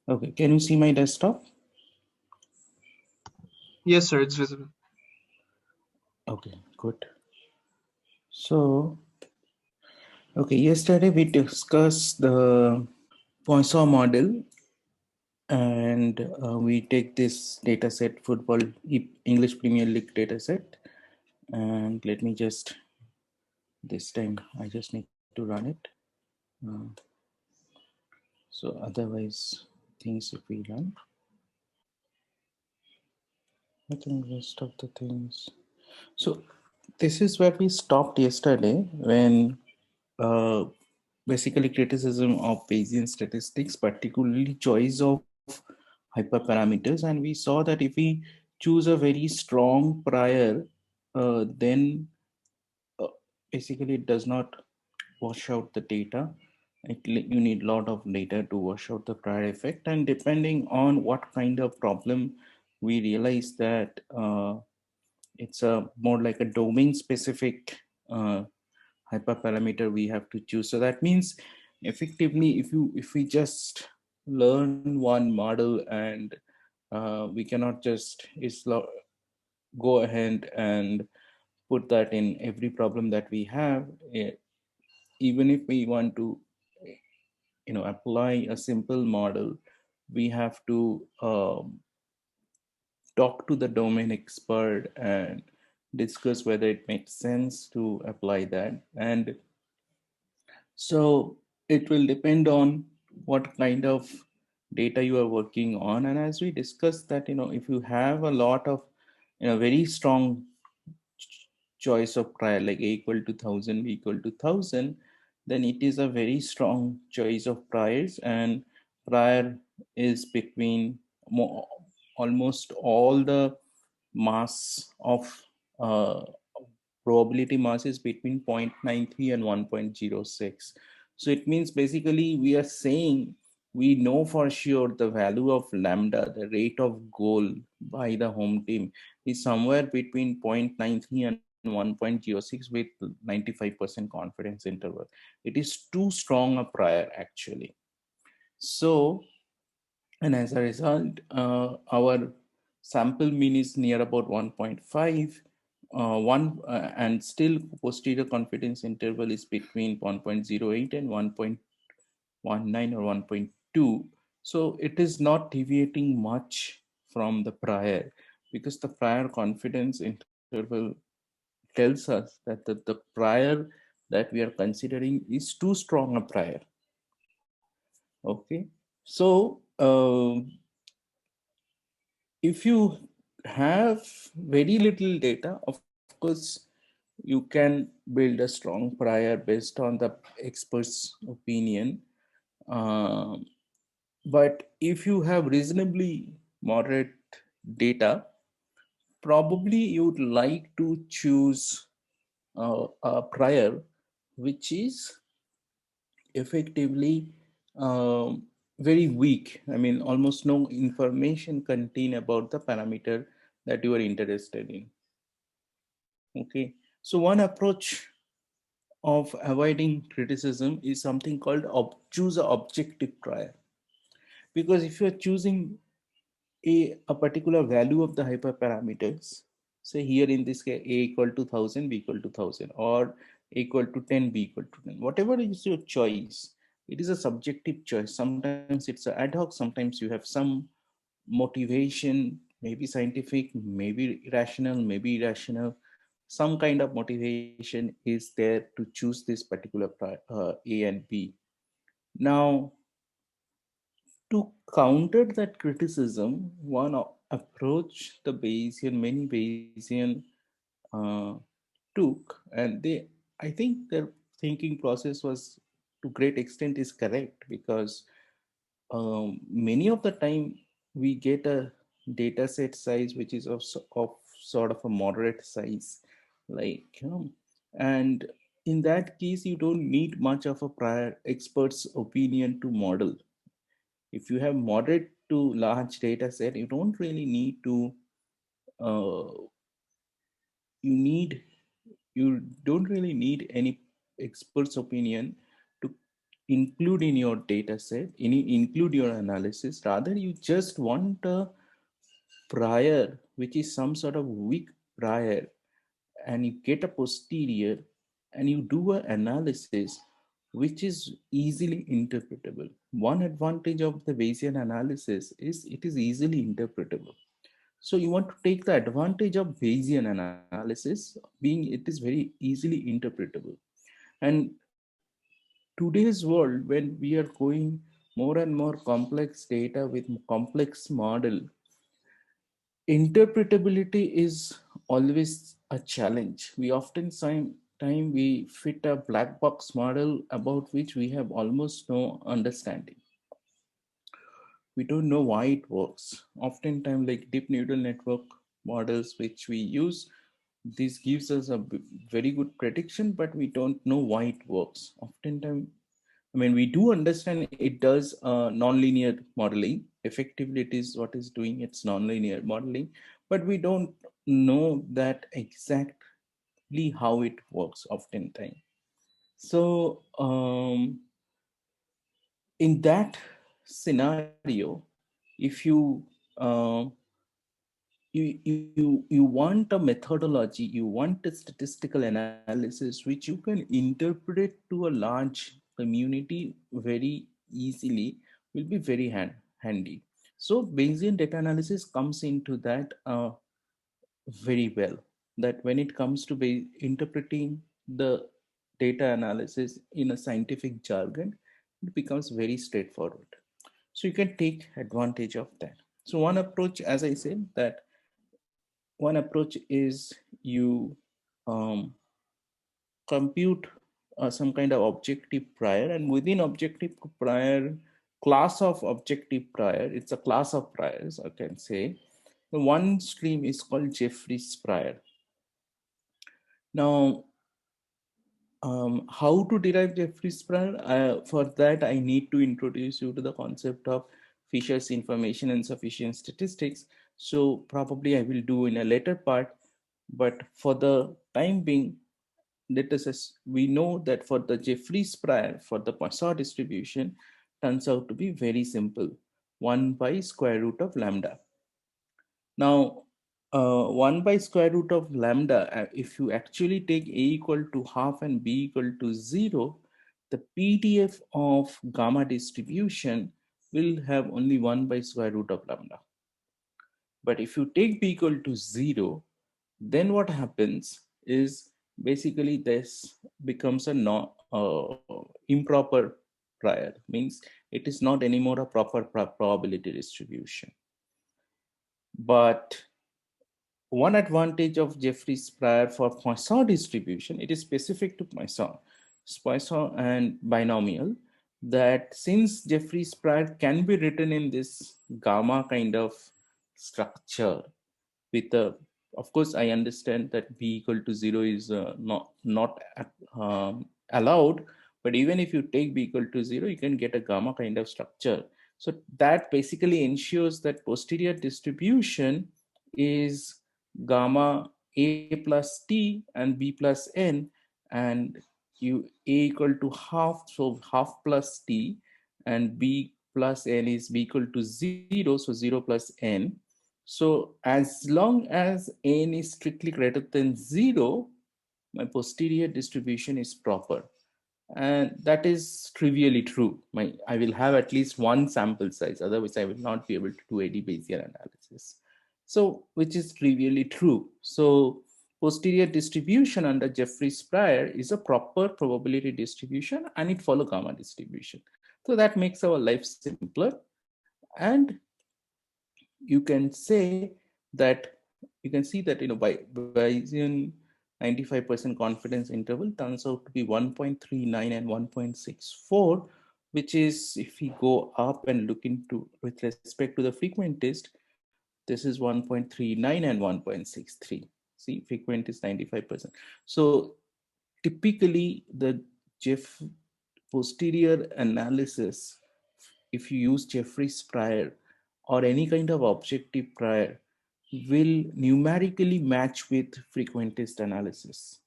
Okay, can you see my desktop? Yes, sir, it's visible. Okay, good. So, okay, yesterday we discussed the Poisson model, and we take this data set, football English Premier League data set, and let me just, this time I just need to run it. Uh, so otherwise, things if we run, I think rest of the things. So this is where we stopped yesterday when uh, basically criticism of Bayesian statistics, particularly choice of hyperparameters. And we saw that if we choose a very strong prior, then uh, basically it does not wash out the data. You need a lot of data to wash out the prior effect. And depending on what kind of problem, we realize that it's a more like a domain specific uh, hyperparameter we have to choose. So that means effectively if we just learn one model and we cannot just go ahead and put that in every problem that we have. Even if we want to apply a simple model, we have to talk to the domain expert and discuss whether it makes sense to apply that. And so it will depend on what kind of data you are working on. And as we discussed that, if you have a lot of, very strong choice of prior, like A equal to 1000, B equal to 1000, then it is a very strong choice of priors. And prior is between almost all the mass of probability mass is between 0.93 and 1.06. So it means basically we are saying we know for sure the value of lambda, the rate of goal by the home team, is somewhere between 0.93 and 1.06 with 95% confidence interval. It is too strong a prior actually. So, and as a result, our sample mean is near about 1.5. And still posterior confidence interval is between 1.08 and 1.19 or 1.2. So it is not deviating much from the prior, because the prior confidence interval tells us that the prior that we are considering is too strong a prior. Okay. So if you have very little data, of course, you can build a strong prior based on the expert's opinion. Um, but if you have reasonably moderate data, probably you'd like to choose a prior which is effectively very weak. I mean, almost no information contained about the parameter that you are interested in. Okay, so one approach of avoiding criticism is something called choose a objective prior. Because if you're choosing a particular value of the hyperparameters, say here in this case a equal to 1000, b equal to 1000, or a equal to 10, b equal to 10, whatever is your choice, it is a subjective choice. Sometimes it's ad hoc, sometimes you have some motivation, maybe scientific, maybe rational, maybe irrational. Some kind of motivation is there to choose this particular a and b. Now, to counter that criticism, one approach the Bayesian, many Bayesian uh, took, and I think their thinking process was to great extent is correct, because many of the time we get a data set size which is of sort of a moderate size, like and in that case you don't need much of a prior expert's opinion to model. If you have moderate to large data set, you don't really need to uh, you need you don't really need any expert's opinion to include in your data set, include your analysis. Rather, you just want a prior, which is some sort of weak prior, and you get a posterior and you do an analysis which is easily interpretable. One advantage of the Bayesian analysis is it is easily interpretable. So you want to take the advantage of Bayesian analysis, being it is very easily interpretable. And today's world, when we are going more and more complex data with complex model, interpretability is always a challenge. We often time we fit a black box model about which we have almost no understanding. We don't know why it works. Oftentimes, like deep neural network models which we use, this gives us a very good prediction, but we don't know why it works. Oftentimes, I mean, we do understand it does nonlinear modeling. Effectively, it is what is doing its nonlinear modeling, but we don't know that exactly how it works oftentimes. So, in that scenario, if you want a methodology, you want a statistical analysis which you can interpret to a large community very easily, will be very handy. So Bayesian data analysis comes into that very well, that when it comes to interpreting the data analysis in a scientific jargon, it becomes very straightforward. So you can take advantage of that. So one approach, as I said, that one approach is you um, compute some kind of objective prior, and within objective prior, class of objective prior, it's a class of priors, I can say. The one stream is called Jeffreys prior. Now, how to derive Jeffreys prior? For that, I need to introduce you to the concept of Fisher's information and sufficient statistics. So probably I will do in a later part, but for the time being, let us we know that for the Jeffreys prior, for the Poisson distribution, turns out to be very simple: 1 by square root of lambda. Now, 1 by square root of lambda, if you actually take a equal to half and b equal to 0, the PDF of gamma distribution will have only 1 by square root of lambda. But if you take b equal to 0, then what happens is basically this becomes a improper prior, means it is not anymore a proper probability distribution. But one advantage of Jeffreys prior for Poisson distribution, it is specific to Poisson and binomial, that since Jeffreys prior can be written in this gamma kind of structure with a, of course, I understand that b equal to 0 is not allowed, but even if you take b equal to 0, you can get a gamma kind of structure. So that basically ensures that posterior distribution is gamma a plus t and b plus n, and you a equal to half, so half plus t, and b plus n is b equal to 0, so 0 plus n. So as long as n is strictly greater than 0, my posterior distribution is proper. And that is trivially true. I will have at least one sample size, otherwise I will not be able to do any Bayesian analysis. So, which is trivially true. So posterior distribution under Jeffreys prior is a proper probability distribution, and it follows gamma distribution. So that makes our life simpler. And you can say that, you can see that, by Bayesian 95% confidence interval turns out to be 1.39 and 1.64, which is, if we go up and look into with respect to the frequentist, this is 1.39 and 1.63. See, frequent is 95%. So typically the Jeff posterior analysis, if you use Jeffreys prior or any kind of objective prior, will numerically match with frequentist analysis.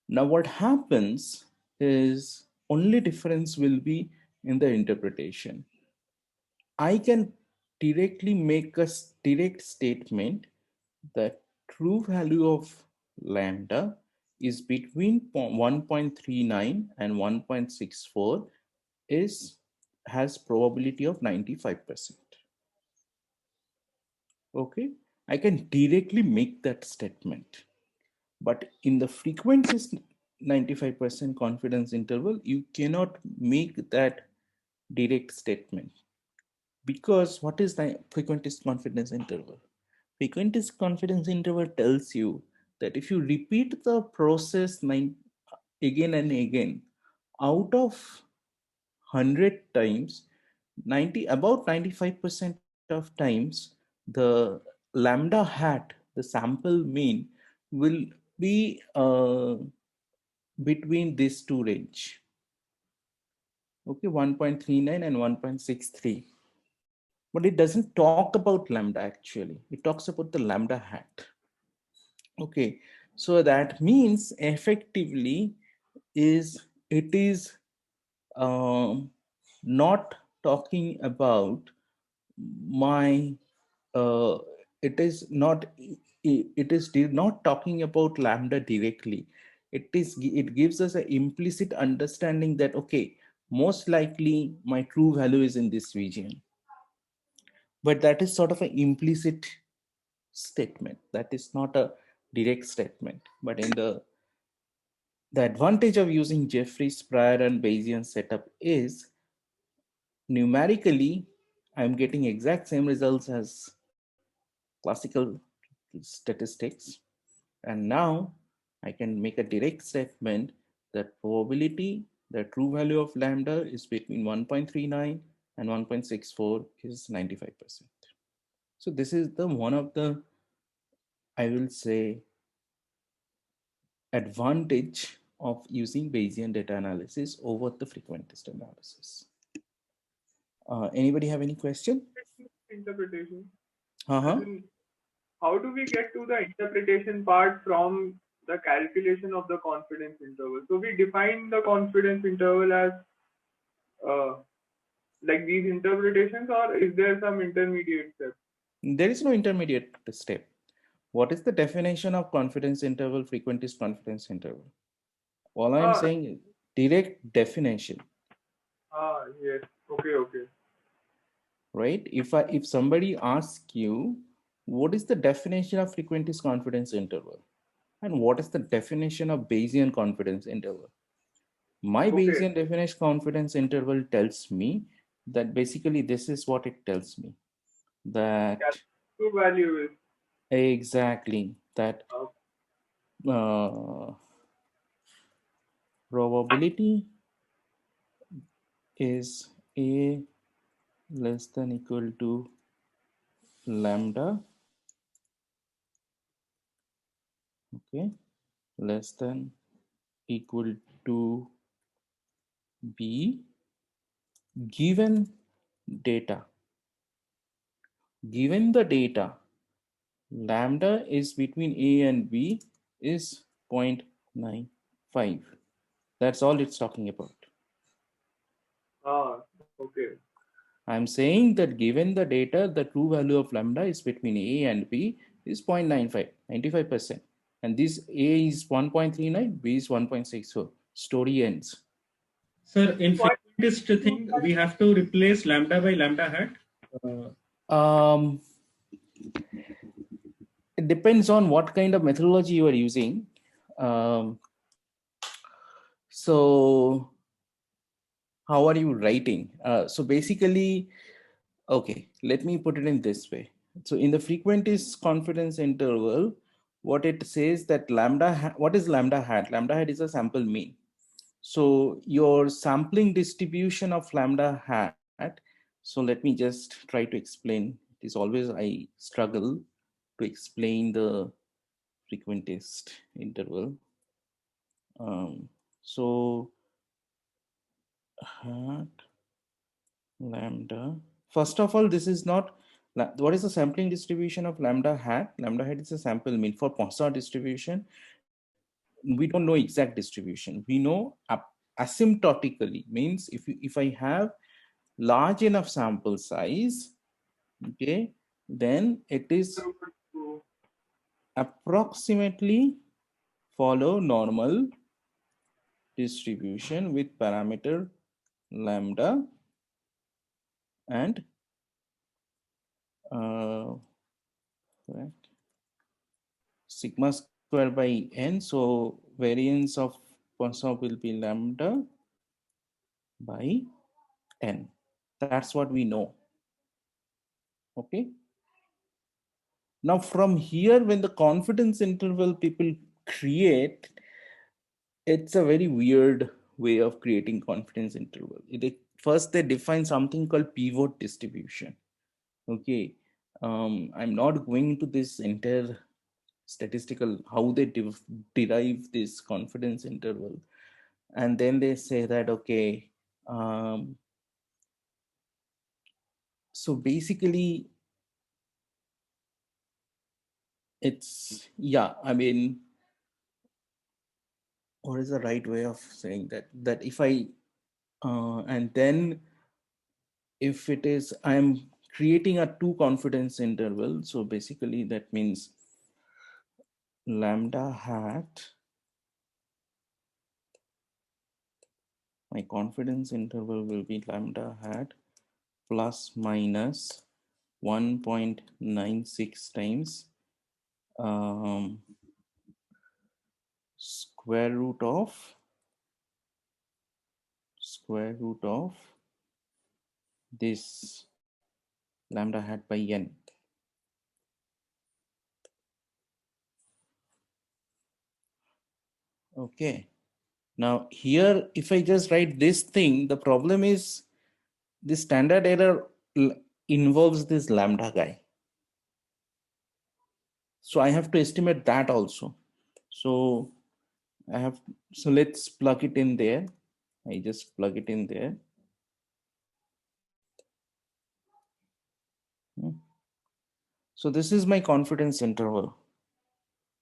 Now what happens is only difference will be in the interpretation. I can directly make a direct statement that true value of lambda is between 1.39 and 1.64 is has probability of 95%. Okay, I can directly make that statement. But in the frequencies 95% confidence interval, you cannot make that direct statement. Because what is the frequentist confidence interval? Frequentist confidence interval tells you that if you repeat the process again and again, out of 100 times, about 95% of times, the lambda hat, the sample mean, will be between these two range. Okay, 1.39 and 1.63. But it doesn't talk about lambda actually. It talks about the lambda hat. Okay, so that means effectively it is not talking about my uh, it is not not talking about lambda directly. It gives us an implicit understanding that okay, most likely my true value is in this region, but that is sort of an implicit statement. That is not a direct statement. But in the advantage of using Jeffreys, prior, and Bayesian setup is numerically I'm getting exact same results as classical statistics. And now I can make a direct statement that probability, the true value of lambda is between 1.39 and 1.64 is 95%. So this is the one of the, I will say, advantage of using Bayesian data analysis over the frequentist analysis. Anybody have any question? Interpretation. As Uh-huh. in, how do we get to the interpretation part from the calculation of the confidence interval? So we define the confidence interval as uh, like these interpretations, or is there some intermediate step? There is no intermediate step. What is the definition of confidence interval, frequentist confidence interval? All I'm Ah, saying is direct definition, yes. Okay, okay. right? If somebody asks you what is the definition of frequentist confidence interval and what is the definition of Bayesian confidence interval, my Okay. Bayesian definition confidence interval tells me that basically this is what it tells me, Yeah, that true value is exactly that uh, uh, probability is a less than equal to lambda, okay, less than equal to b, given data. Given the data, lambda is between a and b is 0.95. That's all it's talking about. okay. I'm saying that given the data, the true value of lambda is between a and b is 0.95, 95%. And this a is 1.39, b is 1.64. Story ends. Sir, in Why frequentist do thing, that? we have to replace lambda by lambda hat. Uh, Um, it depends on what kind of methodology you are using. Um, so how are you writing? So basically, okay, let me put it in this way. So in the frequentist confidence interval, what it says that what is lambda hat? Lambda hat is a sample mean. So your sampling distribution of lambda hat. So let me just try to explain. It is always I struggle to explain the frequentist interval. So hat lambda. First of all, this is not what is the sampling distribution of lambda hat? Lambda hat is a sample mean. For Poisson distribution, we don't know exact distribution. We know asymptotically, means if I have large enough sample size, okay, then it is approximately follow normal distribution with parameter lambda and sigma square by n. So variance of Poisson will be lambda by n. That's what we know. Okay. Now from here, when the confidence interval people create, it's a very weird way of creating confidence interval. First, they define something called pivot distribution. Okay. I'm not going into this entire statistical, how they derive this confidence interval. And then they say that, okay, so basically it's, yeah, I mean, what is the right way of saying that? That if I, and then if it is, I'm creating a two confidence interval. So basically that means lambda hat, my confidence interval will be lambda hat plus minus 1.96 times square root of this lambda hat by n. Okay. Now here, if I just write this thing, the problem is the standard error involves this lambda guy. So I have to estimate that also. So so let's plug it in there. I just plug it in there. So this is my confidence interval.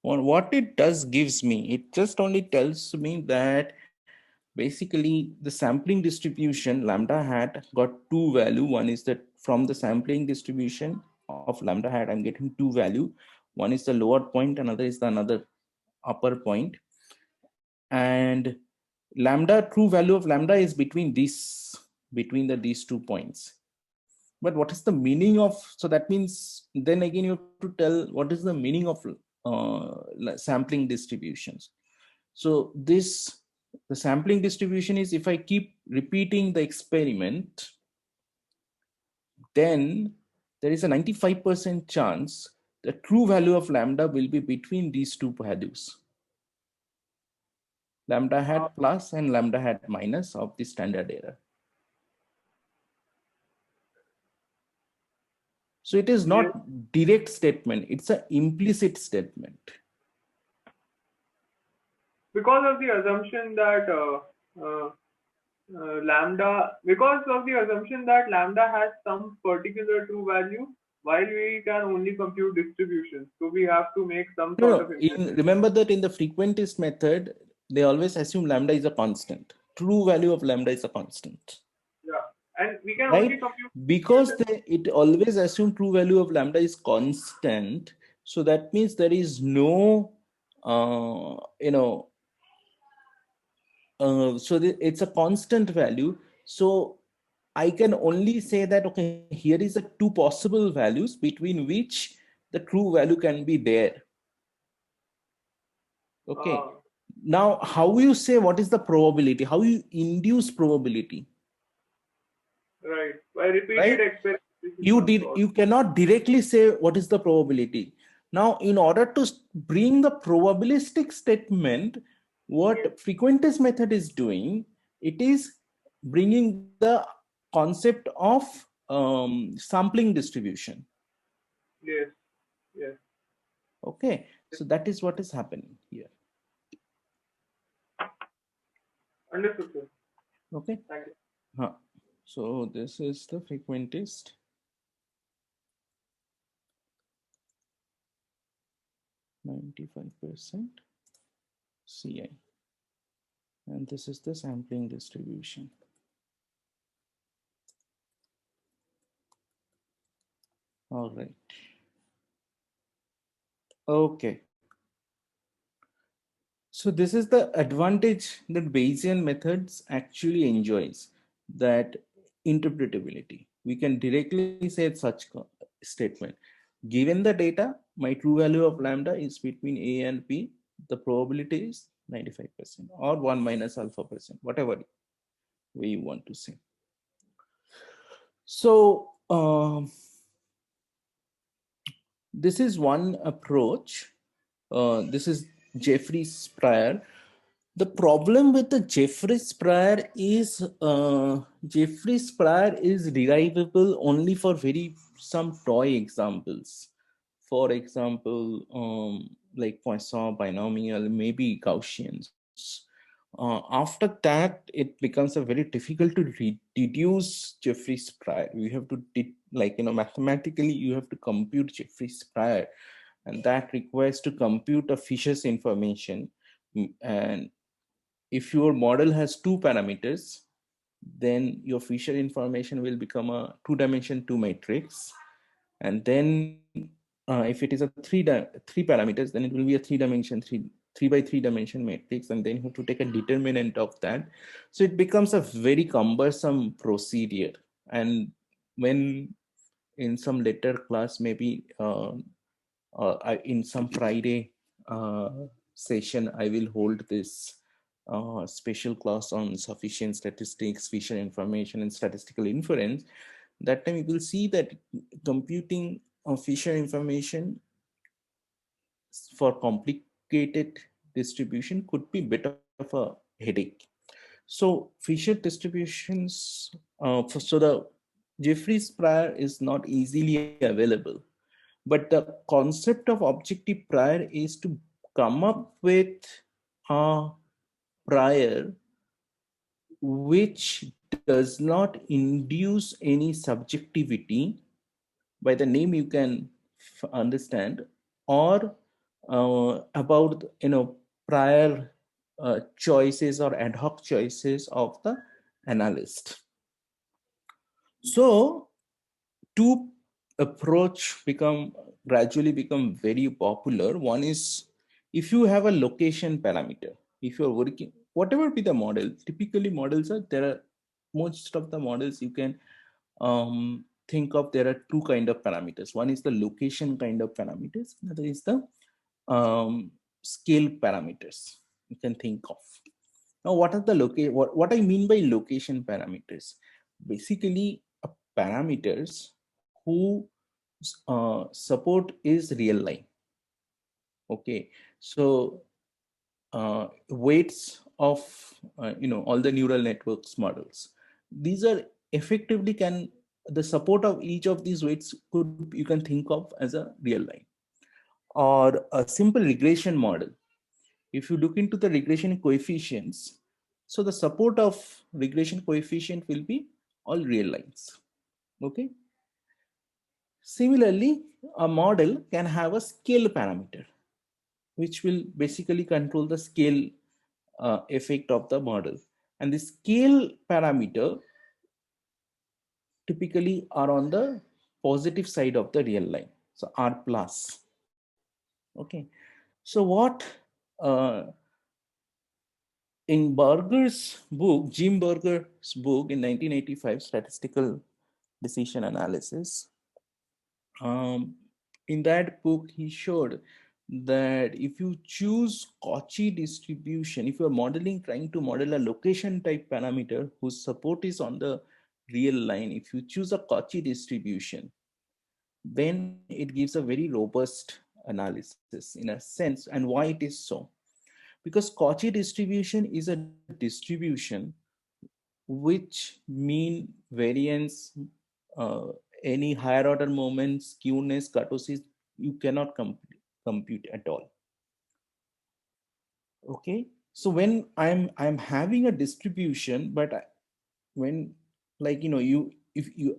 What it does gives me, it just only tells me that basically the sampling distribution lambda hat got two value. One is that from the sampling distribution of lambda hat, I'm getting two value. One is the lower point, another is the another upper point. And lambda, true value of lambda is between these two points. But what is the meaning of, so that means then again you have to tell what is the meaning of sampling distributions. So the sampling distribution is, if I keep repeating the experiment, then there is a 95% chance the true value of lambda will be between these two values, lambda hat plus and lambda hat minus of the standard error. So it is not direct statement, it's an implicit statement. Because of the assumption that lambda has some particular true value, while we can only compute distributions. So we have to make some sort of remember that in the frequentist method, they always assume lambda is a constant. True value of lambda is a constant. Yeah, and we can right? only compute Because it always assume true value of lambda is constant. So that means there is no, so it's a constant value. So I can only say that, okay, here is a two possible values between which the true value can be there. Okay. Now, how you say what is the probability? How you induce probability? Right. By repeated experiments. You cannot directly say what is the probability. Now, in order to bring the probabilistic statement, what frequentist method is doing, it is bringing the concept of sampling distribution. Yes. Yes. Okay. So that is what is happening here. Understood, sir. Okay. Thank you. So this is the frequentist. %95% CI. And this is the sampling distribution. All right. Okay. So this is the advantage that Bayesian methods actually enjoys, that interpretability. We can directly say such statement. Given the data, my true value of lambda is between A and B. The probability is 95% or 1 minus alpha percent, whatever way you want to say. So this is one approach. This is Jeffrey's prior. The problem with the Jeffrey's prior is derivable only for some toy examples. For example, like Poisson binomial, maybe Gaussians. After that, it becomes a very difficult to deduce Jeffrey's prior. You have to mathematically you have to compute Jeffrey's prior, and that requires to compute a Fisher's information. And if your model has two parameters, then your Fisher information will become a 2-dimension 2 matrix. And then if it is a three parameters, then it will be a 3-dimension 3 by 3 dimension matrix, and then you have to take a determinant of that. So it becomes a very cumbersome procedure. And when in some later class, maybe in some Friday session, I will hold this special class on sufficient statistics, Fisher information, and statistical inference. That time you will see that computing Fisher information for complicated distribution could be a bit of a headache. So Fisher distributions, so the Jeffrey's prior is not easily available. But the concept of objective prior is to come up with a prior which does not induce any subjectivity. By the name you can understand, or about prior choices or ad hoc choices of the analyst. So two approach gradually become very popular. One is, if you have a location parameter, if you're working, whatever be the model, typically models are there are most of the models you can think of. There are two kind of parameters. One is the location kind of parameters, another is the scale parameters you can think of. Now what are the what I mean by location parameters? Basically parameters who support is real line. Okay, so weights of all the neural networks models, these are effectively the support of each of these weights could you can think of as a real line. Or a simple regression model, if you look into the regression coefficients, so the support of regression coefficient will be all real lines. Okay. Similarly, a model can have a scale parameter, which will basically control the scale effect of the model. And the scale parameter typically are on the positive side of the real line. So R plus. Okay. So what in Berger's book, Jim Berger's book in 1985, Statistical Decision Analysis, in that book, he showed that if you choose Cauchy distribution, if you're trying to model a location type parameter whose support is on the real line, if you choose a Cauchy distribution, then it gives a very robust analysis in a sense. And why it is so? Because Cauchy distribution is a distribution which mean variance, any higher order moments, skewness, kurtosis, you cannot compute at all. Okay, so when I'm having a distribution, but when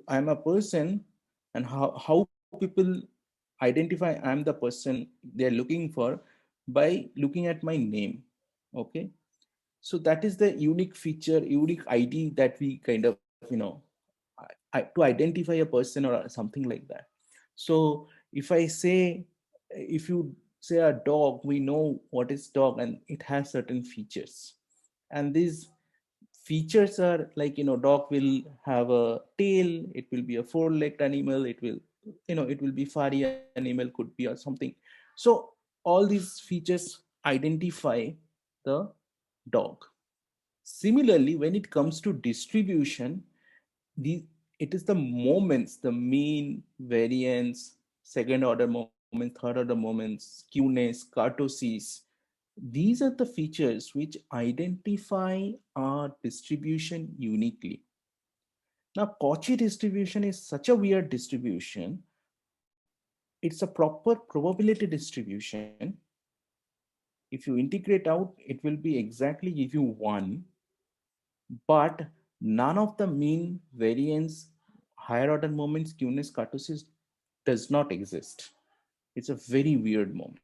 I'm a person, and how people identify I'm the person they're looking for, by looking at my name. Okay, So that is the unique feature, unique ID that we kind of, to identify a person or something like that. So if I say, if you say a dog, we know what is dog and it has certain features. And these features are like, dog will have a tail, it will be a four-legged animal, it will, it will be furry animal, could be or something. So all these features identify the dog. Similarly, when it comes to distribution, the it is the moments, the mean, variance, second order moments, third order moments, skewness, kurtosis. These are the features which identify our distribution uniquely. Now, Cauchy distribution is such a weird distribution. It's a proper probability distribution. If you integrate out, it will be exactly give you one, but none of the mean, variance, higher order moments, skewness, kurtosis does not exist. It's a very weird moment.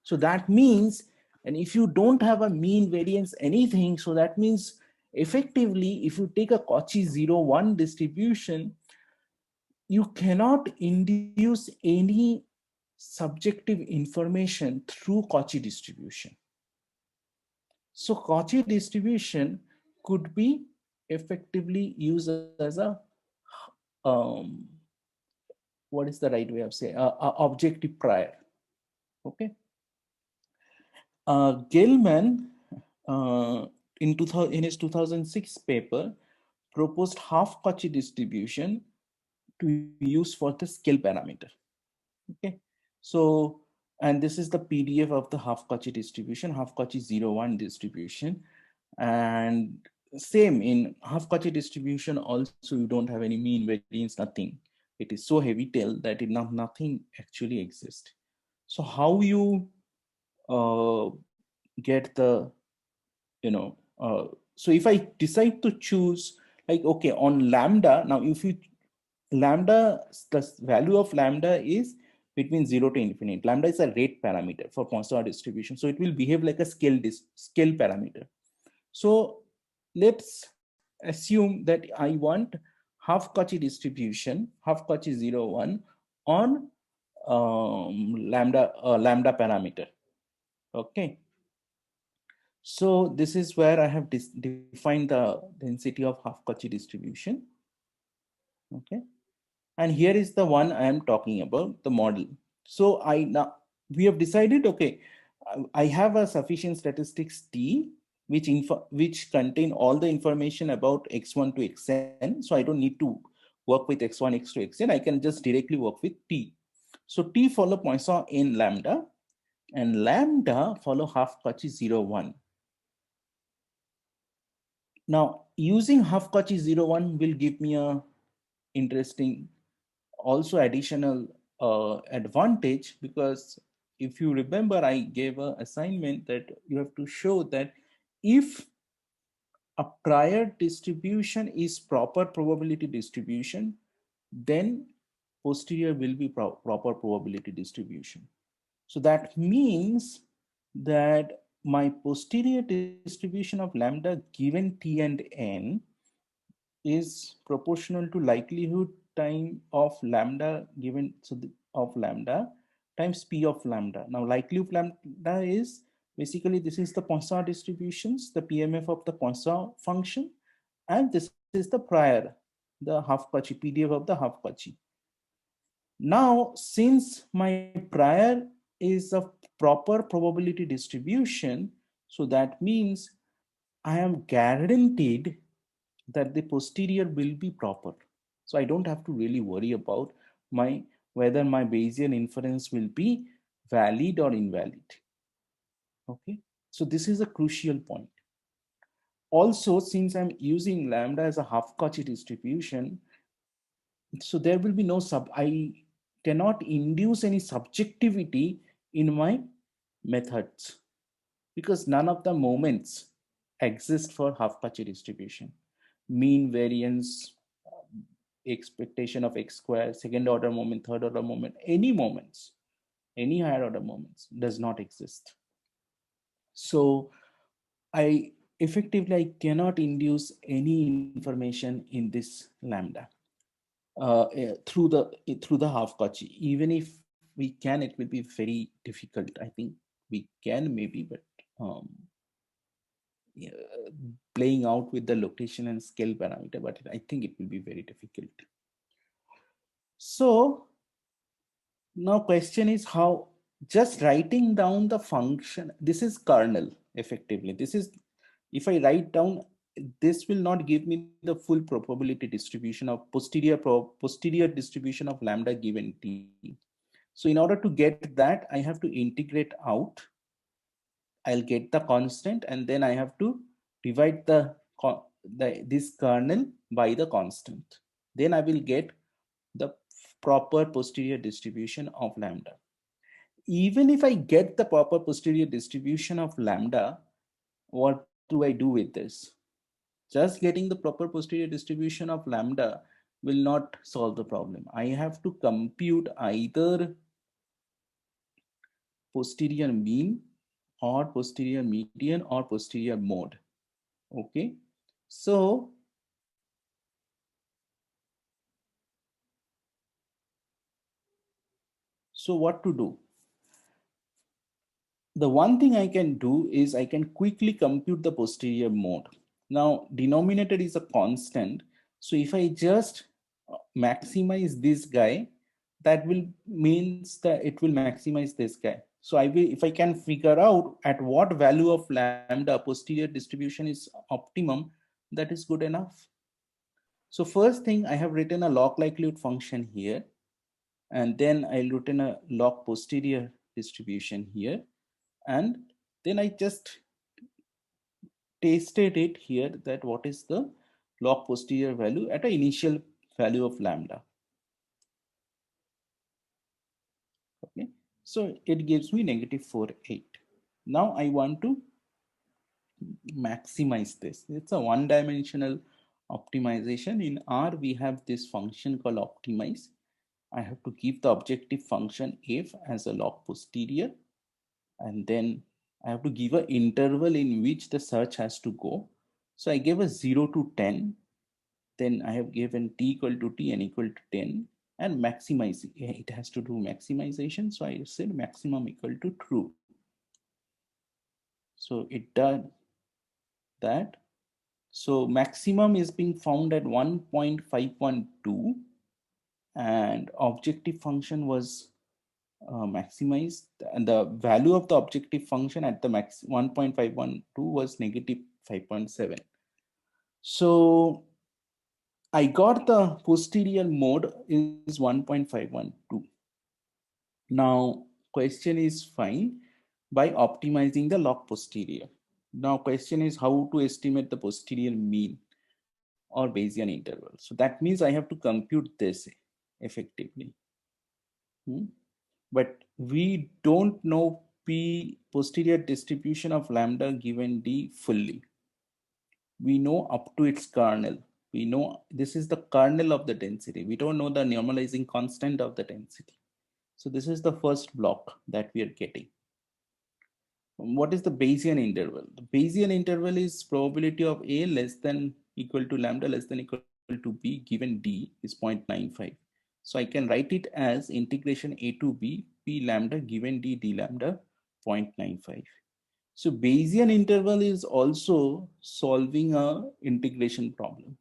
So that means, and if you don't have a mean, variance, anything, so that means effectively, if you take a Cauchy 0, 1 distribution, you cannot induce any subjective information through Cauchy distribution. So Cauchy distribution could be effectively used as a um, what is the right way of saying objective prior. Okay. Gell-Mann in his 2006 paper proposed half Cauchy distribution to use for the scale parameter. Okay. So, and this is the PDF of the half Cauchy distribution, half Cauchy 0, 1 distribution. And same in half Cauchy distribution also, you don't have any mean, variance, nothing. It is so heavy tail that nothing actually exists. So how you uh, get the, so if I decide to choose, like, okay, on lambda, now if you, lambda, the value of lambda is between 0 to infinite. Lambda is a rate parameter for Poisson distribution. So it will behave like a scale parameter. So let's assume that I want half Cauchy distribution, half Cauchy 0, 1 on lambda parameter. Okay. So this is where I have defined the density of half Cauchy distribution. Okay. And here is the one I am talking about, the model. So now we have decided, okay, I have a sufficient statistics T, which contain all the information about x1 to xn. So I don't need to work with x1, x2, xn. I can just directly work with T. So T follow Poisson in lambda, and lambda follow half Cauchy 0, 1. Now using half Cauchy 0, 1 will give me a interesting also additional advantage, because if you remember, I gave an assignment that you have to show that if a prior distribution is proper probability distribution, then posterior will be proper probability distribution. So that means that my posterior distribution of lambda given T and N is proportional to likelihood time of lambda given, so of lambda times p of lambda. Now likelihood of lambda is basically, this is the Poisson distributions, the PMF of the Poisson function, and this is the prior, the half Cauchy, PDF of the half Cauchy. Now since my prior is a proper probability distribution, so that means I am guaranteed that the posterior will be proper. So I don't have to really worry about whether my Bayesian inference will be valid or invalid. Okay, so this is a crucial point. Also, since I'm using lambda as a half Cauchy distribution, so there will be no I cannot induce any subjectivity in my methods, because none of the moments exist for half Cauchy distribution. Mean, variance, expectation of x square, second order moment, third order moment, any moments, any higher order moments does not exist. So I effectively I cannot induce any information in this lambda through the half Cauchy. Even if we can, it will be very difficult. I think we can maybe, but um, yeah, playing out with the location and scale parameter, but I think it will be very difficult. So now question is how just writing down the function, this is kernel effectively. This is, if I write down, this will not give me the full probability distribution of posterior distribution of lambda given t. So in order to get that, I have to integrate out. I'll get the constant, and then I have to divide this kernel by the constant. Then I will get the proper posterior distribution of lambda. Even if I get the proper posterior distribution of lambda, what do I do with this? Just getting the proper posterior distribution of lambda will not solve the problem. I have to compute either posterior mean or posterior median or posterior mode. Okay, so what to do? The one thing I can do is I can quickly compute the posterior mode. Now denominator is a constant, so if I just maximize this guy, that will means that it will maximize this guy. So I will, if I can figure out at what value of lambda posterior distribution is optimum, that is good enough. So first thing, I have written a log likelihood function here, and then I'll written a log posterior distribution here, and then I just tasted it here that what is the log posterior value at an initial value of lambda. Okay, so it gives me -4.8. Now I want to maximize this. It's a one-dimensional optimization. In R, we have this function called optimize. I have to keep the objective function f as a log posterior, and then I have to give an interval in which the search has to go. So I gave a 0 to 10. Then I have given t equal to t and equal to 10, and maximize it has to do maximization. So I said maximum equal to true. So it does that. So maximum is being found at 1.512, and objective function was maximized, and the value of the objective function at the max 1.512 was -5.7. So I got the posterior mode is 1.512. Now question is fine by optimizing the log posterior. Now question is how to estimate the posterior mean or Bayesian interval. So that means I have to compute this effectively. But we don't know P posterior distribution of lambda given D fully. We know up to its kernel. We know this is the kernel of the density. We don't know the normalizing constant of the density. So this is the first block that we are getting. What is the Bayesian interval? The Bayesian interval is probability of A less than equal to lambda less than equal to B given D is 0.95. So I can write it as integration A to B P lambda given D D lambda 0.95. So Bayesian interval is also solving a integration problem.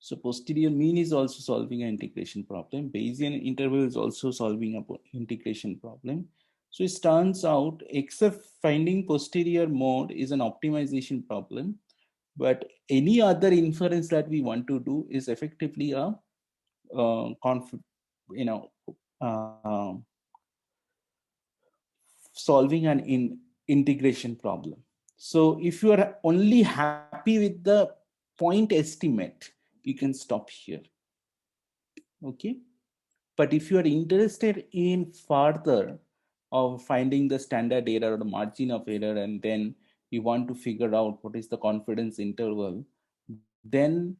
So posterior mean is also solving an integration problem. Bayesian interval is also solving an integration problem. So it turns out except finding posterior mode is an optimization problem, but any other inference that we want to do is effectively a solving an integration problem. So if you are only happy with the point estimate, you can stop here. Okay, but if you are interested in further of finding the standard error or the margin of error, and then you want to figure out what is the confidence interval, then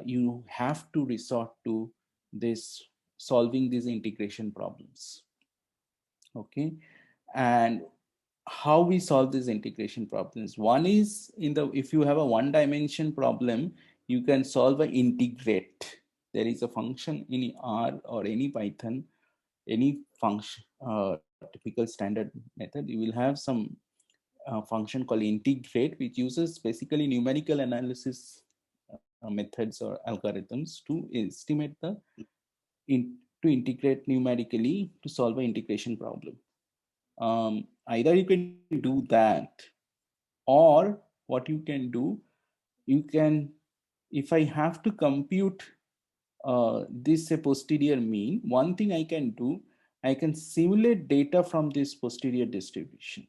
you have to resort to this solving these integration problems. Okay, and how we solve these integration problems. One is if you have a one dimension problem, you can solve an integrate. There is a function in R or any Python, any function, typical standard method. You will have some function called integrate, which uses basically numerical analysis methods or algorithms to estimate to integrate numerically to solve an integration problem. Either you can do that, or what you can do, you can, if I have to compute this a posterior mean, one thing I can do, I can simulate data from this posterior distribution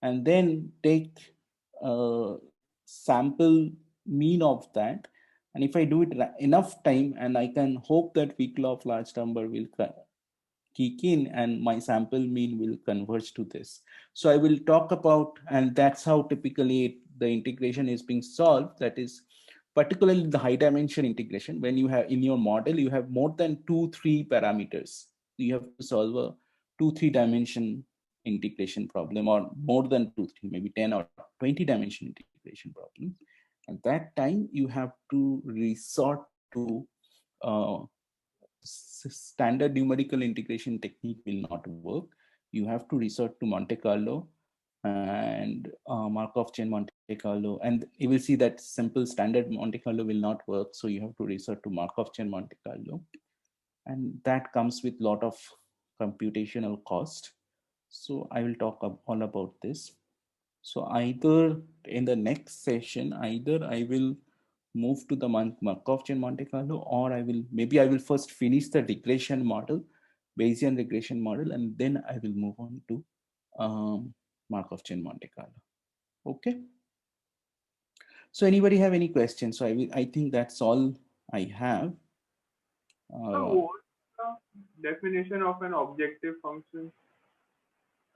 and then take a sample mean of that. And if I do it enough time, and I can hope that weak law of large number will kick in and my sample mean will converge to this. So I will talk about, and that's how typically the integration is being solved. That is particularly the high dimension integration. When you have in your model, you have more than 2-3 parameters. You have to solve a 2-3 dimension integration problem, or more than 2-3, maybe 10 or 20 dimension integration problem. At that time, you have to resort to standard numerical integration technique will not work. You have to resort to Monte Carlo and Markov chain Monte Carlo, and you will see that simple standard Monte Carlo will not work. So you have to resort to Markov chain Monte Carlo, and that comes with a lot of computational cost. So I will talk all about this. So either in the next session, either I will move to the Markov chain Monte Carlo, or maybe I will first finish the regression model, Bayesian regression model, and then I will move on to Markov chain Monte Carlo. Okay. So anybody have any questions? So I think that's all I have. So what's the definition of an objective function?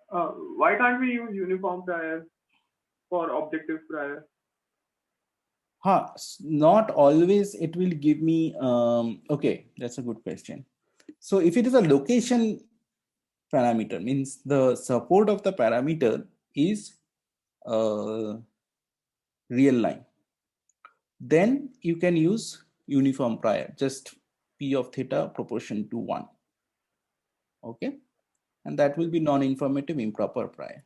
Why can't we use uniform prior for objective prior? Not always it will give me, okay, that's a good question. So if it is a location parameter, means the support of the parameter is real line, then you can use uniform prior, just P of theta proportion to 1. Okay. And that will be non-informative improper prior.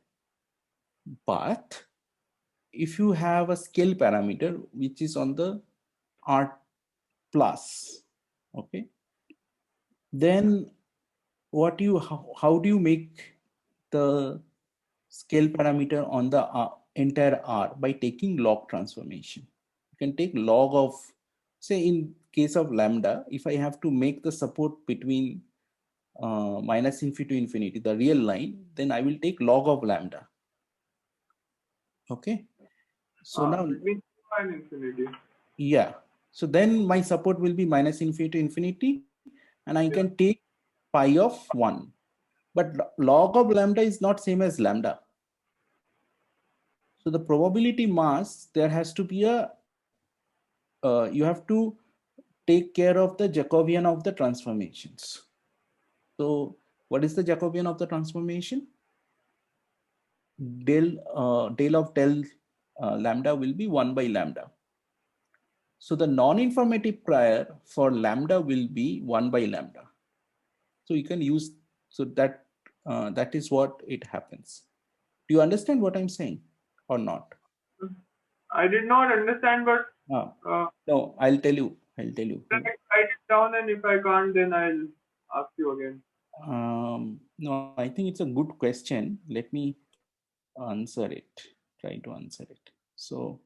But if you have a scale parameter which is on the R plus, okay, then how do you make the scale parameter on the entire R? By taking log transformation. You can take log of, say in case of lambda, if I have to make the support between minus infinity to infinity, the real line, then I will take log of lambda. Okay. So now, means infinity. yeah. So then my support will be minus infinity to infinity, and I can take pi of 1. But log of lambda is not same as lambda. So the probability mass, there has to be you have to take care of the Jacobian of the transformations. So what is the Jacobian of the transformation? Del of del lambda will be 1 by lambda. So the non-informative prior for lambda will be 1 by lambda. So you can use, so that that is what it happens. Do you understand what I'm saying or not? I did not understand, but no, I'll tell you. I'll tell you. Write it down, and if I can't, then I'll ask you again. No, I think it's a good question. Let me answer it. Try to answer it. So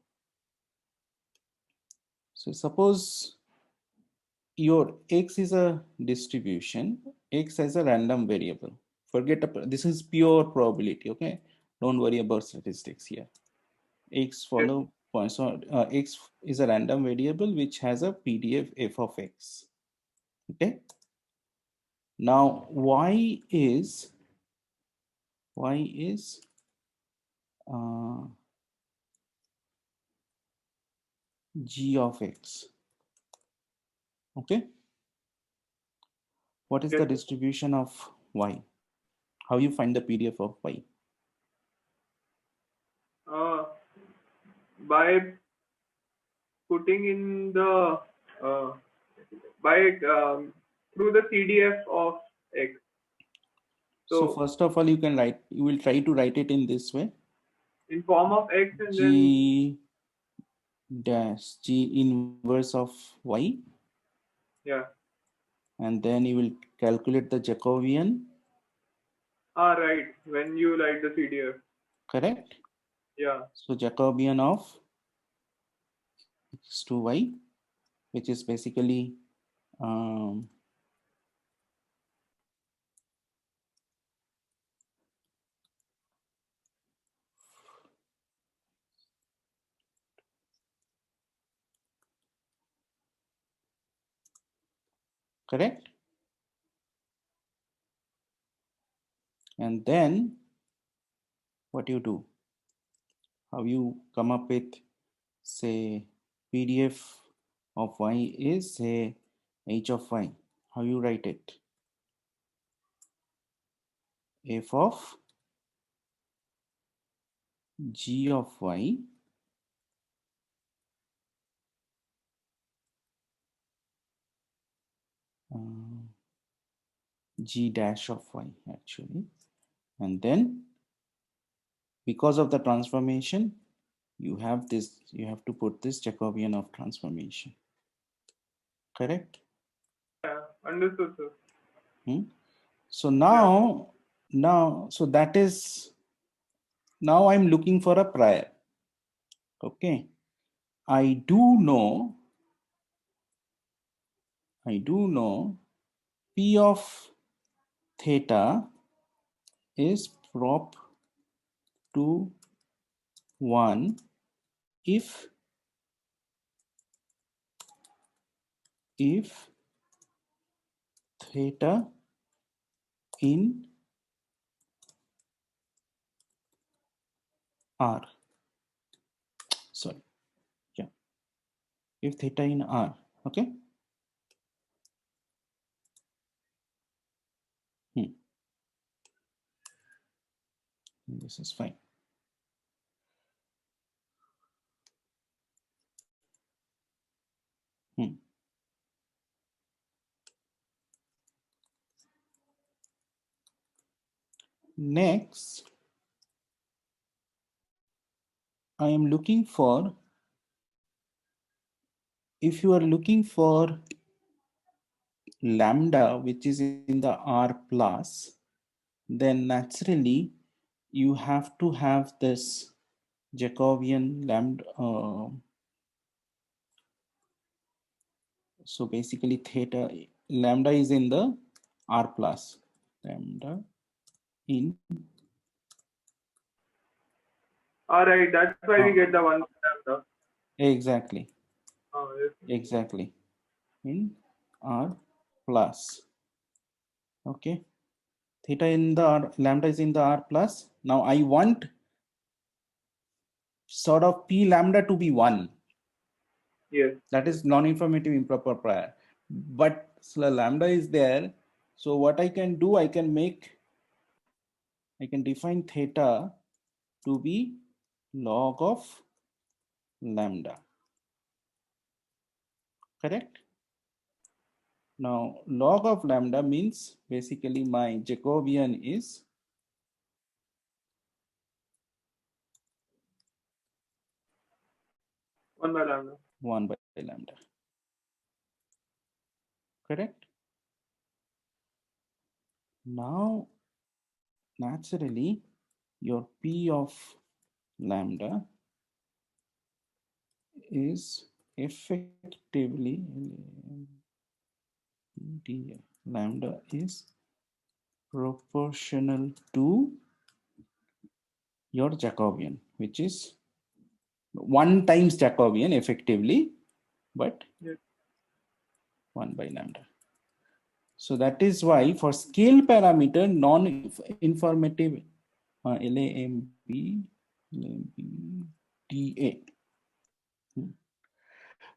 suppose your X is a distribution. X as a random variable. This is pure probability. Okay, don't worry about statistics here. X follow Poisson. X is a random variable which has a PDF f of x. Okay. Now y is g of x. Okay. What is the distribution of y? How you find the PDF of y? by putting in the by through the CDF of X. So So first of all, you will try to write it in this way. in form of X and then G dash G inverse of Y, yeah. and then you will calculate the Jacobian, Right. When you write the CDF. correct? Yeah. So Jacobian of X to Y, which is basically correct? And then what you do? How you come up with, say, PDF of Y is, say, H of Y. How you write it? F of G of Y G dash of Y actually, and then because of the transformation you have this, you have to put this Jacobian of transformation, correct? Yeah. Understood, sir. So now so that is, now I'm looking for a prior. Okay, I do know P of theta is prop to 1 if theta in R, sorry, yeah, if theta in R, okay. This is fine. Next, I am looking for, if you are looking for lambda which is in the R plus, then naturally you have to have this Jacobian lambda. So basically theta, lambda is in the R plus, lambda in. All right. That's why we get the 1 lambda. Exactly. Yes. Exactly. In R plus. Okay. Theta in the R, lambda is in the R plus. Now I want sort of P lambda to be 1. Yes. That is non-informative improper prior. But lambda is there. So what I can do, I can define theta to be log of lambda. Correct? Now log of lambda means basically my Jacobian is 1 by lambda. 1 by lambda. Correct? Now naturally your P of lambda is effectively lambda is proportional to your Jacobian, which is 1 times Jacobian effectively, but yes. 1 by lambda. So that is why for scale parameter non-informative LAMB DA.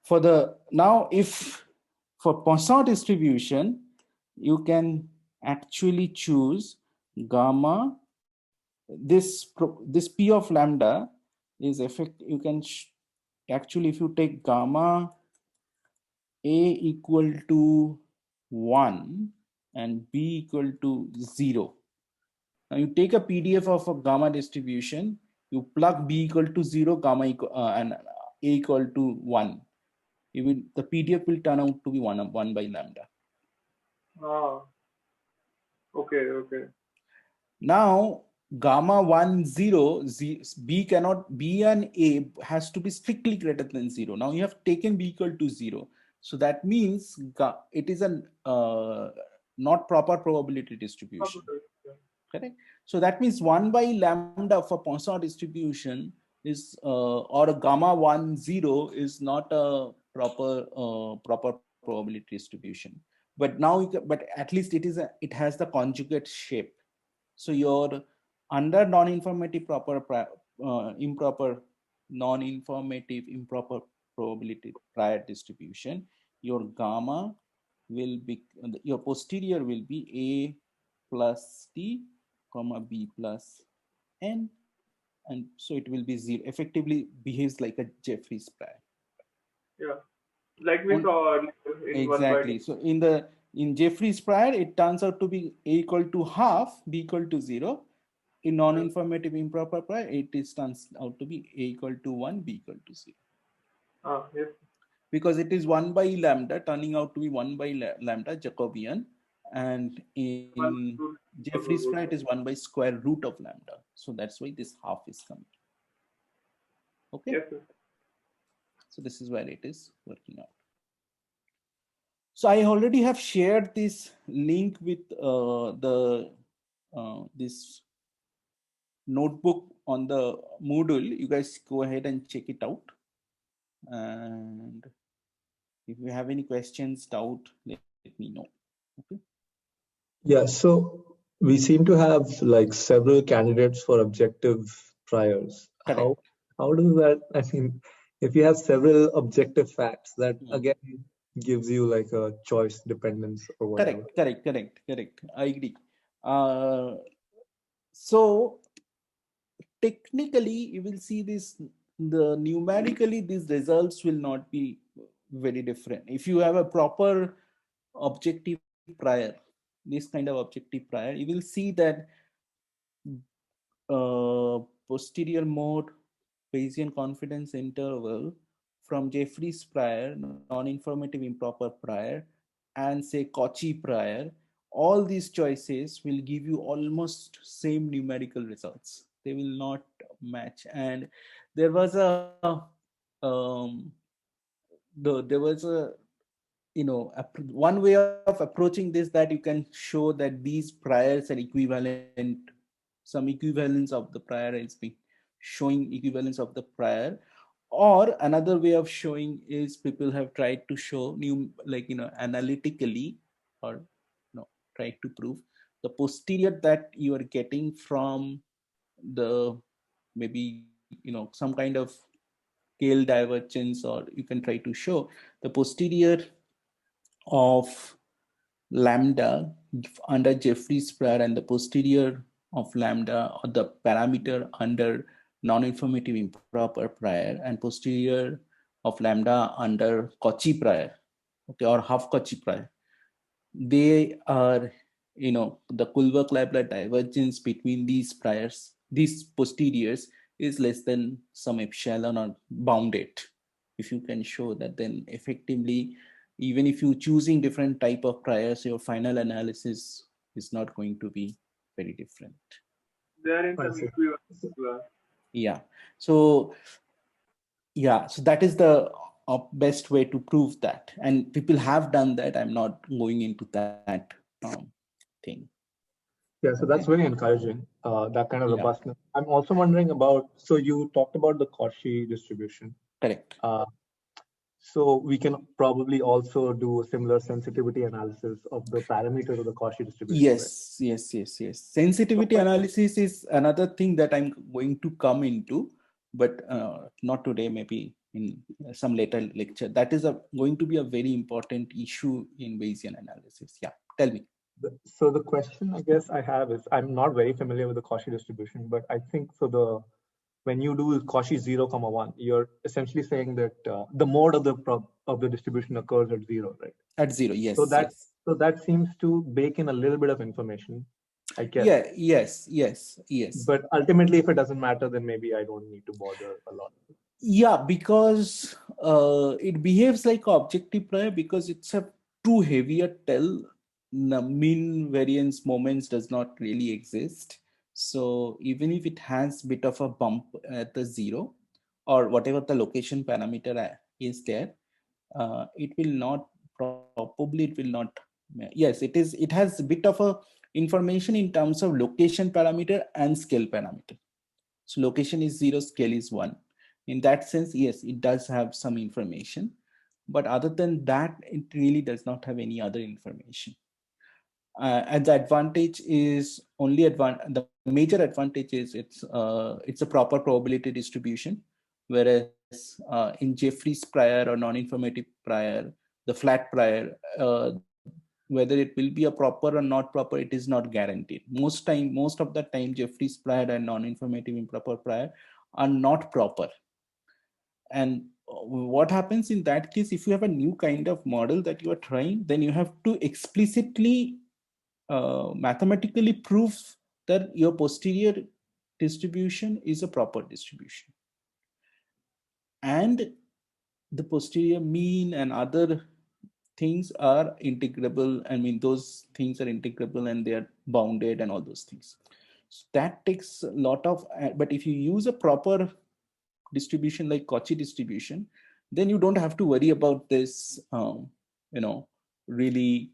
For the, now if for Poisson distribution, you can actually choose gamma, this P of lambda is you can actually, if you take gamma A equal to 1 and B equal to 0. Now you take a PDF of a gamma distribution, you plug B equal to 0, gamma equal, and A equal to 1. The PDF will turn out to be 1 by lambda. Ah, okay. Now gamma 1 0, B cannot, B and A has to be strictly greater than 0. Now you have taken B equal to 0. So that means it is a not proper probability distribution. Correct. So that means 1 by lambda for Poisson distribution is or a gamma 1 0 is not a proper probability distribution. But now but at least it has the conjugate shape. So your under non-informative improper non-informative improper probability prior distribution, your gamma will be, your posterior will be A plus T comma B plus N, and so it will be 0. Effectively behaves like a Jeffreys prior. Yeah, like we saw in exactly. 1 by 2. So in Jeffreys prior, it turns out to be A equal to half, B equal to 0. In non-informative improper prior, it turns out to be A equal to 1, B equal to 0. Yes. Because it is 1 by lambda, turning out to be 1 by lambda Jacobian, and in Jeffreys prior, it is 1 by square root of lambda. So that's why this half is coming. Okay. Yes. So this is where it is working out. So I already have shared this link with this notebook on the Moodle. You guys go ahead and check it out. And if you have any questions, doubt, let me know. Okay. Yeah, so we seem to have like several candidates for objective priors. Correct. How does that, I mean, if you have several objective facts, that again gives you like a choice dependence or whatever. Correct. I agree. So technically, you will see this, numerically, these results will not be very different. If you have a proper objective prior, this kind of objective prior, you will see that posterior mode Bayesian confidence interval from Jeffreys prior, non-informative improper prior, and say Cauchy prior, all these choices will give you almost same numerical results. They will not match. And there was one way of approaching this, that you can show that these priors are equivalent, some equivalence of the prior is being showing equivalence of the prior. Or another way of showing is people have tried to show analytically, or try to prove the posterior that you are getting from the maybe some kind of scale divergence, or you can try to show the posterior of lambda under Jeffreys prior and the posterior of lambda, or the parameter under non-informative improper prior and posterior of lambda under Cauchy prior, okay, or half Cauchy prior. They are, the Kullback-Leibler divergence between these priors, these posteriors, is less than some epsilon or bounded. If you can show that, then effectively, even if you're choosing different type of priors, your final analysis is not going to be very different. They are in some equivalence. Yeah. So that is the best way to prove that, and people have done that. I'm not going into that thing. Yeah, so that's very encouraging, that kind of robustness. I'm also wondering about, so you talked about the Cauchy distribution. Correct. So we can probably also do a similar sensitivity analysis of the parameters of the Cauchy distribution. Yes, right? yes. Sensitivity analysis is another thing that I'm going to come into, but not today, maybe in some later lecture. That is going to be a very important issue in Bayesian analysis. Yeah, tell me. So the question I guess I have is, I'm not very familiar with the Cauchy distribution, but I think when you do Cauchy 0, 1, you're essentially saying that the mode of the distribution occurs at 0, right? At 0, yes. So that yes. so that seems to bake in a little bit of information, I guess. Yeah. Yes. But ultimately, if it doesn't matter, then maybe I don't need to bother a lot. Yeah, because it behaves like objective prior because it's a too heavy a tell. Mean variance moments does not really exist. So even if it has bit of a bump at the 0 or whatever the location parameter is there, it will not probably it will not. Yes, it is. It has a bit of a information in terms of location parameter and scale parameter. So location is 0, scale is 1. In that sense, yes, it does have some information, but other than that, it really does not have any other information. And the advantage is the major advantage is it's a proper probability distribution, whereas in Jeffreys prior or non-informative prior, the flat prior, whether it will be a proper or not proper, it is not guaranteed. Most of the time, Jeffreys prior and non-informative improper prior are not proper. And what happens in that case, if you have a new kind of model that you are trying, then you have to explicitly mathematically prove that your posterior distribution is a proper distribution. And the posterior mean and other things are integrable. I mean, those things are integrable and they are bounded and all those things. So that takes a lot of, but if you use a proper distribution like Cauchy distribution, then you don't have to worry about this, really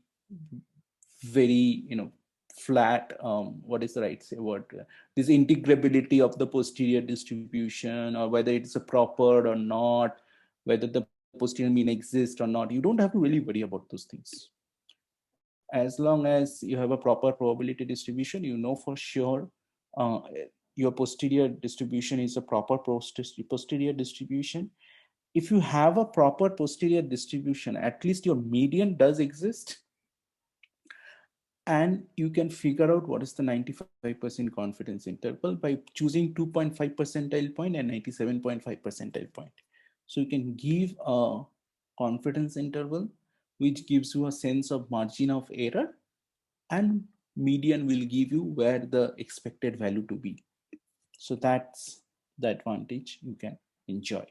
very, flat, what is the right say word? This integrability of the posterior distribution, or whether it's a proper or not, whether the posterior mean exists or not. You don't have to really worry about those things. As long as you have a proper probability distribution, you know for sure your posterior distribution is a proper posterior distribution. If you have a proper posterior distribution, at least your median does exist, and you can figure out what is the 95% confidence interval by choosing 2.5 percentile point and 97.5 percentile point. So you can give a confidence interval which gives you a sense of margin of error, and median will give you where the expected value to be. So that's the advantage you can enjoy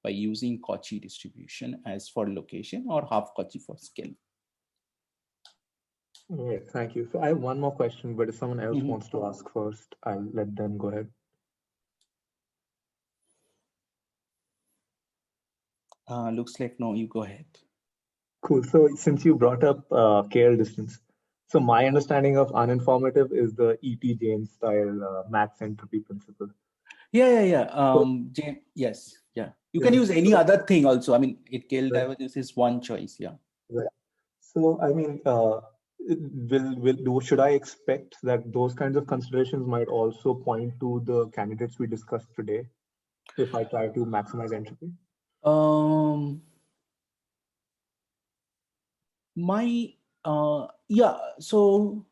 by using Cauchy distribution as for location or half Cauchy for scale. Yeah, thank you. So I have one more question, but if someone else wants to ask first, I'll let them go ahead. Looks like no, you go ahead. Cool. So since you brought up KL distance, so my understanding of uninformative is the E.T. James style max entropy principle. Yeah. Yes. Yeah. You can use any other thing also. I mean, KL divergence is one choice. Yeah. Right. So I mean, should I expect that those kinds of considerations might also point to the candidates we discussed today, if I try to maximize entropy? So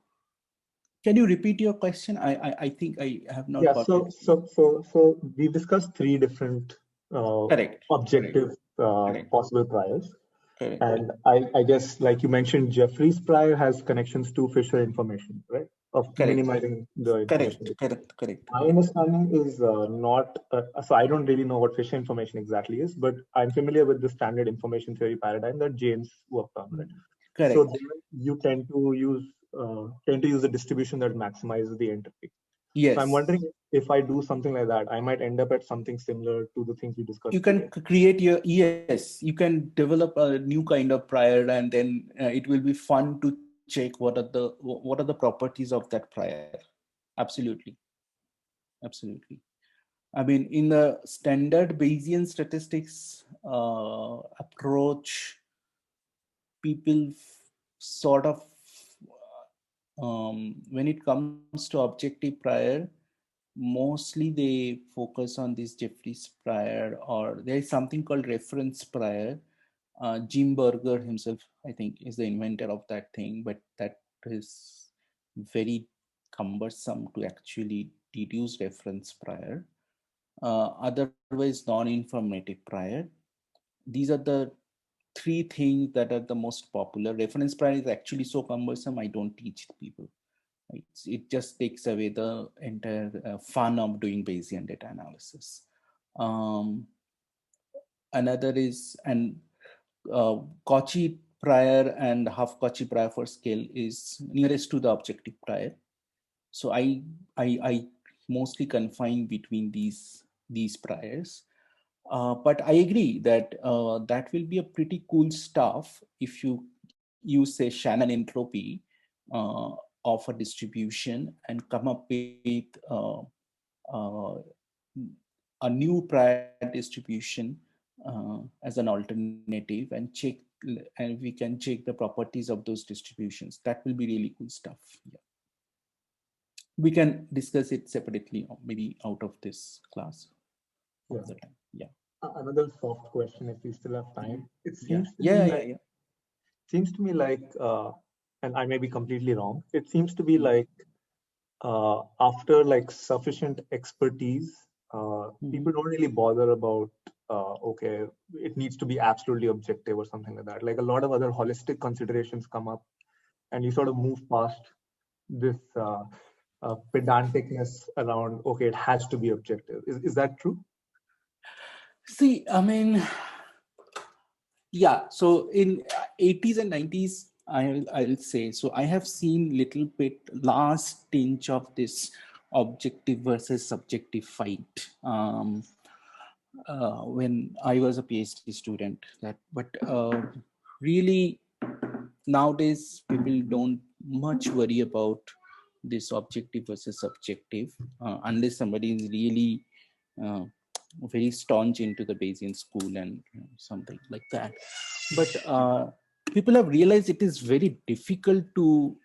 can you repeat your question? I think I have not got it. So we discussed three different objective possible priors. Correct. And I guess, like you mentioned, Jeffreys prior has connections to Fisher information, right? Of minimizing the information. Correct. My understanding is not, so I don't really know what Fisher information exactly is, but I'm familiar with the standard information theory paradigm that James worked on, right? Correct. So you tend to use a distribution that maximizes the entropy. Yes. So I'm wondering if I do something like that, I might end up at something similar to the things we discussed. You can create you can develop a new kind of prior, and then it will be fun to check what are the properties of that prior. Absolutely. I mean, in the standard Bayesian statistics approach, people sort of when it comes to objective prior, mostly they focus on this Jeffreys prior, or there is something called reference prior. Jim Berger himself, I think, is the inventor of that thing, but that is very cumbersome to actually deduce reference prior. otherwise non-informative prior. These are the three things that are the most popular. Reference prior is actually so cumbersome, I don't teach people. It just takes away the entire fun of doing Bayesian data analysis. Another is, and Cauchy prior and half Cauchy prior for scale is nearest to the objective prior. So I mostly confine between these priors. But I agree that that will be a pretty cool stuff if you use, say, Shannon entropy of a distribution and come up with uh, a new prior distribution as an alternative, and check, and we can check the properties of those distributions. That will be really cool stuff. Yeah. We can discuss it separately, or maybe out of this class. Yeah. The time. Yeah. Another soft question, if we still have time. It seems Yeah. to me like, and I may be completely wrong. It seems to be like after like sufficient expertise, people don't really bother about okay, it needs to be absolutely objective or something like that. Like a lot of other holistic considerations come up, and you sort of move past this pedanticness around, okay, it has to be objective. Is that true? See, I mean, yeah. So in 80s and 90s, I'll say, so I have seen little bit last tinge of this objective versus subjective fight when I was a PhD student. But really nowadays people don't much worry about this objective versus subjective unless somebody is really very staunch into the Bayesian school and something like that. But people have realized it is very difficult to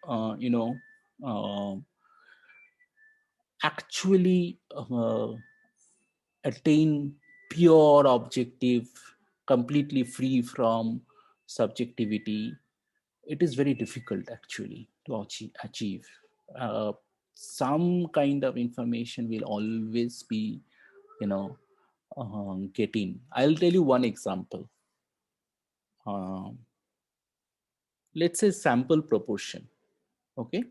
actually attain pure objective, completely free from subjectivity. It is very difficult actually to achieve. Some kind of information will always be, getting. I'll tell you one example. Let's say sample proportion. Okay.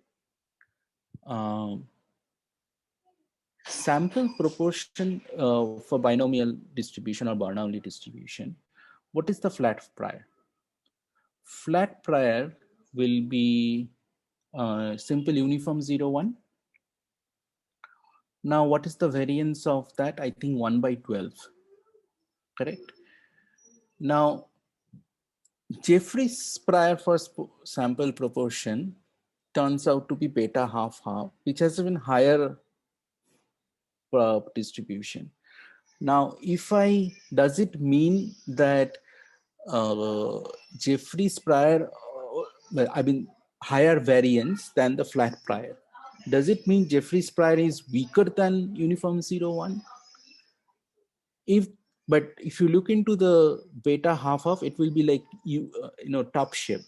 Sample proportion for binomial distribution or Bernoulli distribution. What is the flat prior? Flat prior will be simple uniform 0, 1. Now, what is the variance of that? I think 1 by 12. Correct. Now, Jeffrey's prior for sample proportion turns out to be beta half-half, which has even higher distribution. Now, does it mean that Jeffrey's prior, higher variance than the flat prior? Does it mean Jeffrey's prior is weaker than uniform 0, 1? But if you look into the beta half-half, it will be like top shape,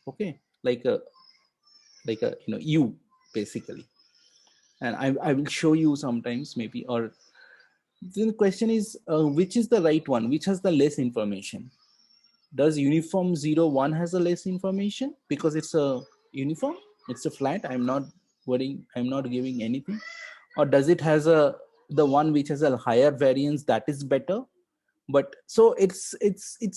okay, like a U basically. And I will show you sometimes maybe. Or then the question is, which is the right one? Which has the less information? Does uniform 0, 1 has a less information because it's a uniform? It's a flat. I'm not worrying. I'm not giving anything. Or does it has the one which has a higher variance that is better? But so it's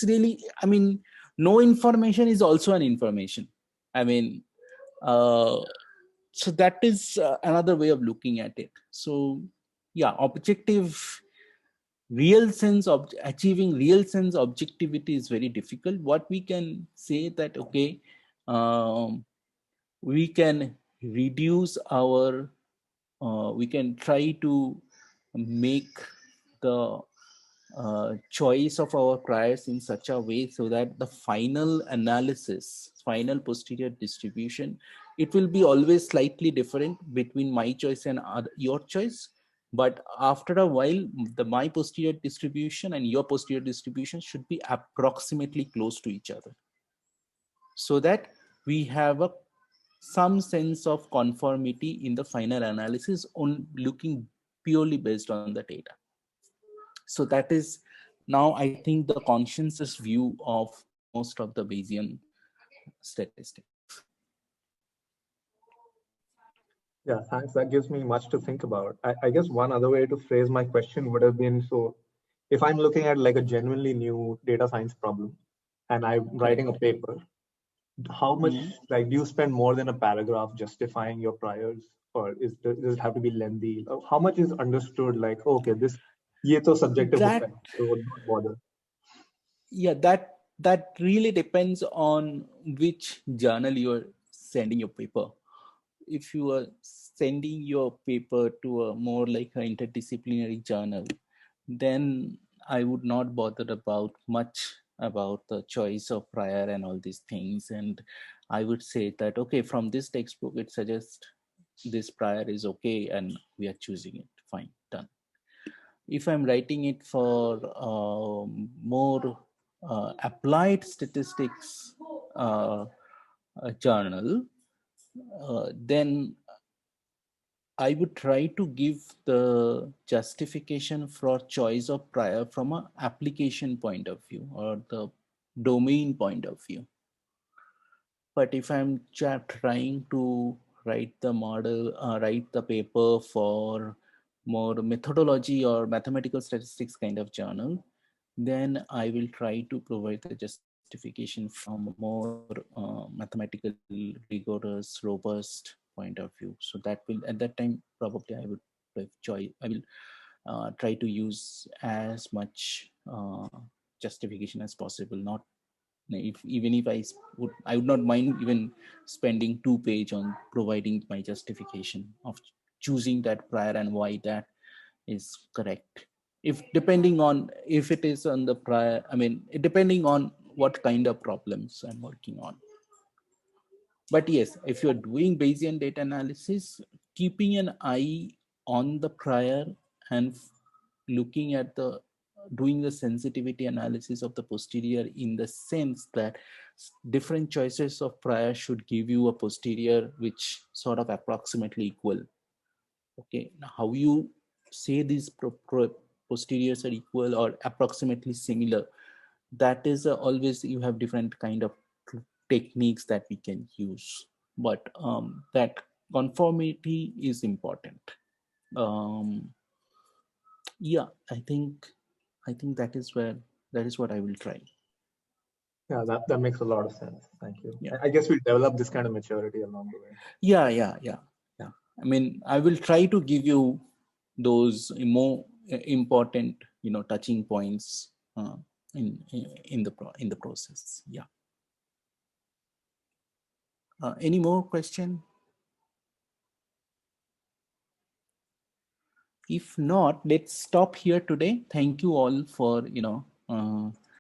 really, I mean, no information is also an information. I mean, so that is another way of looking at it. So yeah, achieving real sense objectivity is very difficult. What we can say that, okay, we can reduce our we can try to make the choice of our priors in such a way so that the final analysis, final posterior distribution, it will be always slightly different between my choice and your choice. But after a while, my posterior distribution and your posterior distribution should be approximately close to each other, so that we have some sense of conformity in the final analysis on looking purely based on the data. So that is now, I think, the consensus view of most of the Bayesian statistics. Yeah, thanks. That gives me much to think about. I guess one other way to phrase my question would have been, so if I'm looking at like a genuinely new data science problem and I'm writing a paper, how much like do you spend more than a paragraph justifying your priors, or does it have to be lengthy? How much is understood like, okay, this ye to subjective That, hota hai, so don't bother. yeah, that really depends on which journal you're sending your paper. If you are sending your paper to a more like an interdisciplinary journal, then I would not bother about much about the choice of prior and all these things. And I would say that, okay, from this textbook, it suggests this prior is okay and we are choosing it. Fine, done. If I'm writing it for more applied statistics journal, then I would try to give the justification for choice of prior from an application point of view or the domain point of view. But if I'm trying to write the model, write the paper for more methodology or mathematical statistics kind of journal, then I will try to provide the justification from more mathematical, rigorous, robust point of view. So that will, at that time, probably I would I will try to use as much justification as possible. Not even if I would not mind even spending 2 pages on providing my justification of choosing that prior and why that is correct. If depending on if it is on the prior, I mean, depending on what kind of problems I'm working on. But yes, if you're doing Bayesian data analysis, keeping an eye on the prior and looking at the doing the sensitivity analysis of the posterior, in the sense that different choices of prior should give you a posterior which sort of approximately equal. Okay, now how you say these posteriors are equal or approximately similar, that is always you have different kind of techniques that we can use, but that conformity is important. Yeah, I think that is what I will try. Yeah, that makes a lot of sense. Thank you. Yeah. I guess we develop this kind of maturity along the way. Yeah. I mean, I will try to give you those more important, touching points in the process. Yeah. Any more question? If not, let's stop here today. Thank you all for